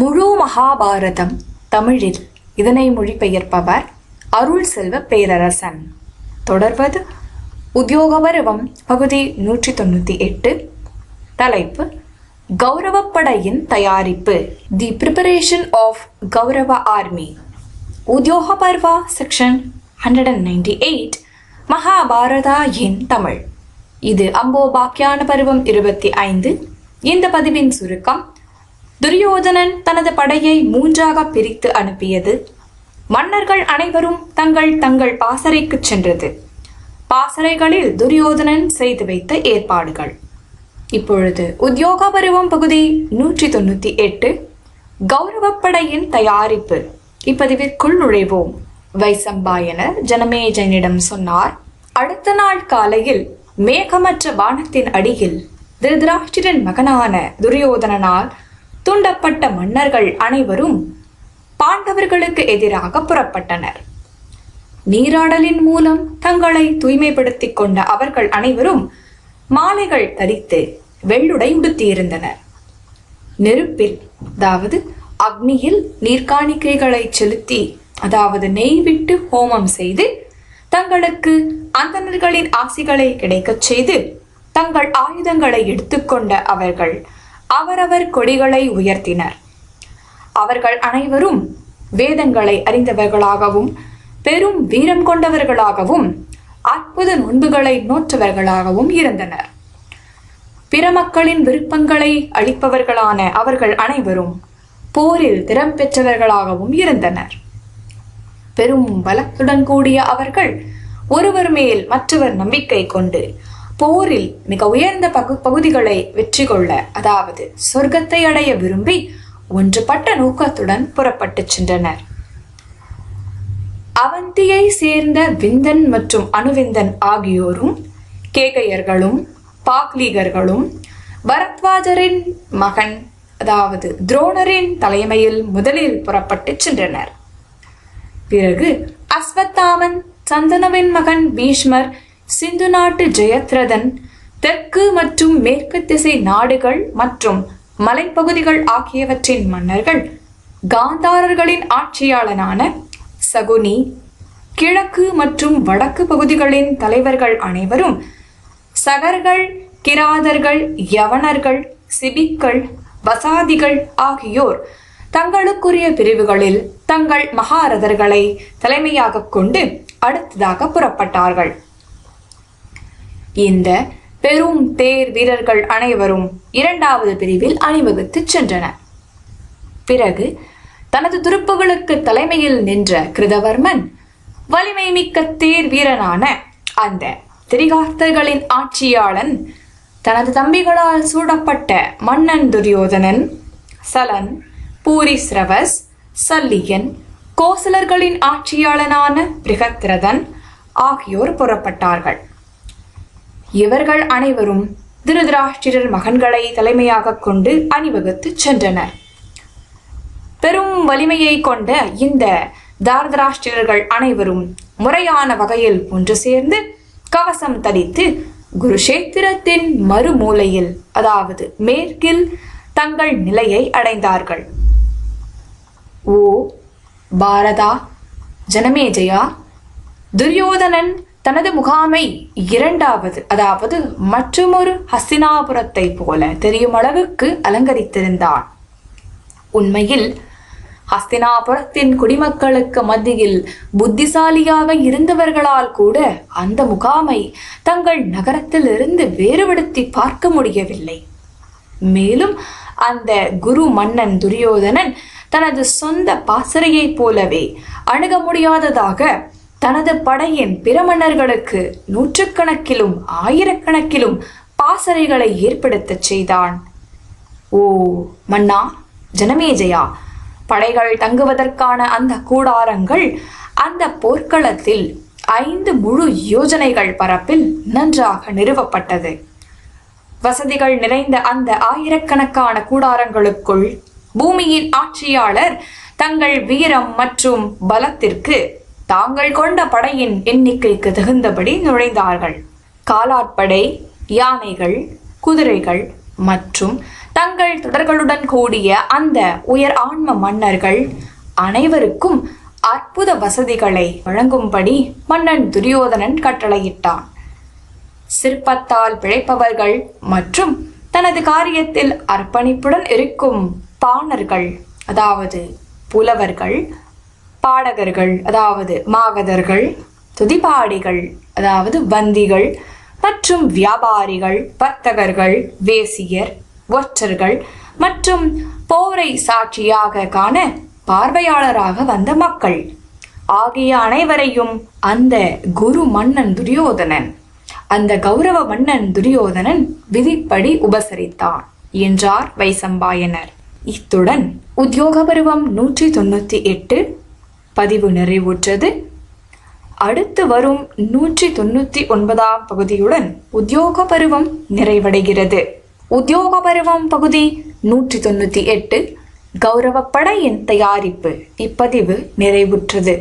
முழு மகாபாரதம் தமிழில் இதனை மொழிபெயர்ப்பவர் அருள் செல்வ பேரரசன். தொடர்வது உத்தியோக பருவம் பகுதி 198. தலைப்பு கௌரவப்படையின் தயாரிப்பு. தி பிரிப்பரேஷன் ஆஃப் கௌரவ ஆர்மி. உத்தியோக பர்வா செக்ஷன் 198 மகாபாரதா இன் தமிழ். இது அம்போபாக்கியான பருவம் 25. இந்த பதிவின் சுருக்கம்: துரியோதனன் தனது படையை 3ஆக பிரித்து அனுப்பியது. மன்னர்கள் அனைவரும் தங்கள் தங்கள் பாசறைக்கு சென்றது. பாசறைகளில் துரியோதனன் செய்து வைத்த ஏற்பாடுகள். இப்பொழுது உத்தியோக பருவம் பகுதி 198 கௌரவப்படையின் தயாரிப்பு இப்பதிவிற்குள் நுழைவோம். வைசம்பாயனர் ஜனமேஜயனிடம் சொன்னார்: அடுத்த நாள் காலையில் மேகமற்ற வானத்தின் அடியில் திருதராஷ்டிரன் மகனான துரியோதனனால் தூண்டப்பட்ட மன்னர்கள் அனைவரும் பாண்டவர்களுக்கு எதிராக புறப்பட்டனர். நீராடலின் மூலம் தங்களை தூய்மைப்படுத்திக் கொண்ட அவர்கள் அனைவரும் மாலைகள் தரித்து வெள்ளுடை உடுத்தியிருந்தனர். நெருப்பில் அதாவது அக்னியில் நீர்காணிக்கைகளை செலுத்தி அதாவது நெய் விட்டு ஹோமம் செய்து தங்களுக்கு அந்தணர்களின் ஆசிகளை கிடைக்கச் செய்து தங்கள் ஆயுதங்களை எடுத்துக்கொண்ட அவர்கள் அவரவர் கொடிகளை உயர்த்தினர். அவர்கள் அனைவரும் வேதங்களை அறிந்தவர்களாகவும் பெரும் வீரம் கொண்டவர்களாகவும் அற்புத நோன்புகளை நோற்றவர்களாகவும் இருந்தனர். பிற மக்களின் விருப்பங்களை அளிப்பவர்களான அவர்கள் அனைவரும் போரில் திறம் பெற்றவர்களாகவும் இருந்தனர். பெரும் பலத்துடன் கூடிய அவர்கள் ஒருவர் மேல் மற்றவர் நம்பிக்கை கொண்டு போரில் மிக உயர்ந்த பகுதிகளை வெற்றி கொள்ள அதாவது சொர்க்கத்தை அடைய விரும்பி ஒன்றுபட்ட நோக்கத்துடன் புறப்பட்டு சென்றனர். அவந்தியை சேர்ந்த விந்தன் மற்றும் அணுவிந்தன் ஆகியோரும் கேகயர்களும் பாக்லீகர்களும் பரத்வாஜரின் மகன் அதாவது துரோணரின் தலைமையில் முதலில் புறப்பட்டு சென்றனர். பிறகு அஸ்வத்தாமன், சந்தனுவின் மகன் பீஷ்மர், சிந்து நாட்டு ஜெயத்ரதன், தெற்கு மற்றும் மேற்கு திசை நாடுகள் மற்றும் மலைப்பகுதிகள் ஆகியவற்றின் மன்னர்கள், காந்தாரர்களின் ஆட்சியாளனான சகுனி, கிழக்கு மற்றும் வடக்கு பகுதிகளின் தலைவர்கள் அனைவரும், சகர்கள், கிராதர்கள், யவனர்கள், சிபிக்கள், வசாதிகள் ஆகியோர் தங்களுக்குரிய பிரிவுகளில் தங்கள் மகாரதர்களை தலைமையாக கொண்டு அடுத்ததாக புறப்பட்டார்கள். இந்த பெரும் தேர் வீரர்கள் அனைவரும் 2வது பிரிவில் அணிவகுத்து சென்றனர். பிறகு தனது துருப்புகளுக்கு தலைமையில் நின்ற கிருதவர்மன் வலிமை மிக்க தேர் வீரனான அந்த திரிகார்த்தர்களின் ஆட்சியாளன், தனது தம்பிகளால் சூடப்பட்ட மன்னன் துரியோதனன், சலன், பூரிஸ்ரவஸ், சல்லியன், கோசலர்களின் ஆட்சியாளனான பிருகத்ரதன் ஆகியோர் புறப்பட்டார்கள். இவர்கள் அனைவரும் திருதராஷ்டிரர் மகன்களை தலைமையாக கொண்டு அணிவகுத்து சென்றனர். பெரும் வலிமையை கொண்ட இந்த தார்தராஷ்டிரர்கள் அனைவரும் முறையான வகையில் ஒன்று சேர்ந்து கவசம் தரித்து குருஷேத்திரத்தின் மறுமூலையில் அதாவது மேற்கில் தங்கள் நிலையை அடைந்தார்கள். ஓ பாரதா, ஜனமேஜயா, துரியோதனன் தனது முகாமை 2வது அதாவது மற்றுமொரு ஹஸ்தினாபுரத்தை போல தெரியும் அளவுக்கு அலங்கரித்திருந்தான். உண்மையில் ஹஸ்தினாபுரத்தின் குடிமக்களுக்கு மத்தியில் புத்திசாலியாக இருந்தவர்களால் கூட அந்த முகாமை தங்கள் நகரத்தில் இருந்து வேறுபடுத்தி பார்க்க முடியவில்லை. மேலும் அந்த குரு மன்னன் துரியோதனன் தனது சொந்த பாசறையைப் போலவே அணுக முடியாததாக தனது படையின் பிற மன்னர்களுக்கு 100கணக்கிலும் 1000கணக்கிலும் பாசறைகளை ஏற்படுத்த செய்தான். ஓ மன்னா ஜனமேஜயா, படைகள் தங்குவதற்கான அந்த கூடாரங்கள் அந்த போர்க்களத்தில் 5 முழு யோஜனைகள் பரப்பில் நன்றாக நிறுவப்பட்டது. வசதிகள் நிறைந்த அந்த 1000கணக்கான கூடாரங்களுக்குள் பூமியின் ஆட்சியாளர் தங்கள் வீரம் மற்றும் பலத்திற்கு தாங்கள் கொண்ட படையின் எண்ணிக்கைக்கு தகுந்தபடி நுழைந்தார்கள். காலாட்படை, யானைகள், குதிரைகள் மற்றும் தங்கள் தொடர்களுடன் கூடிய அந்த உயர் ஆன்ம மன்னர்கள் அனைவருக்கும் அற்புத வசதிகளை வழங்கும்படி மன்னன் துரியோதனன் கட்டளையிட்டான். சிற்பத்தால் பிழைப்பவர்கள் மற்றும் தனது காரியத்தில் அர்ப்பணிப்புடன் இருக்கும் பாணர்கள், அதாவது புலவர்கள், பாடகர்கள், அதாவது மாகதர்கள், துதிபாடிகள், அதாவது வந்திகள், மற்றும் வியாபாரிகள், வர்த்தகர்கள், வேசியர், ஒற்றர்கள் மற்றும் போரை சாட்சியாக காண பார்வையாளராக வந்த மக்கள் ஆகிய அனைவரையும் அந்த குரு மன்னன் துரியோதனன், அந்த கௌரவ மன்னன் துரியோதனன் விதிப்படி உபசரித்தான் என்றார் வைசம்பாயனர். இத்துடன் உத்தியோக பருவம் 198 பதிவு நிறைவுற்றது. அடுத்து வரும் 199ஆம் பகுதியுடன் உத்தியோக பருவம் நிறைவடைகிறது. உத்தியோக பருவம் பகுதி 198 கௌரவப்படையின் தயாரிப்பு இப்பதிவு நிறைவுற்றது.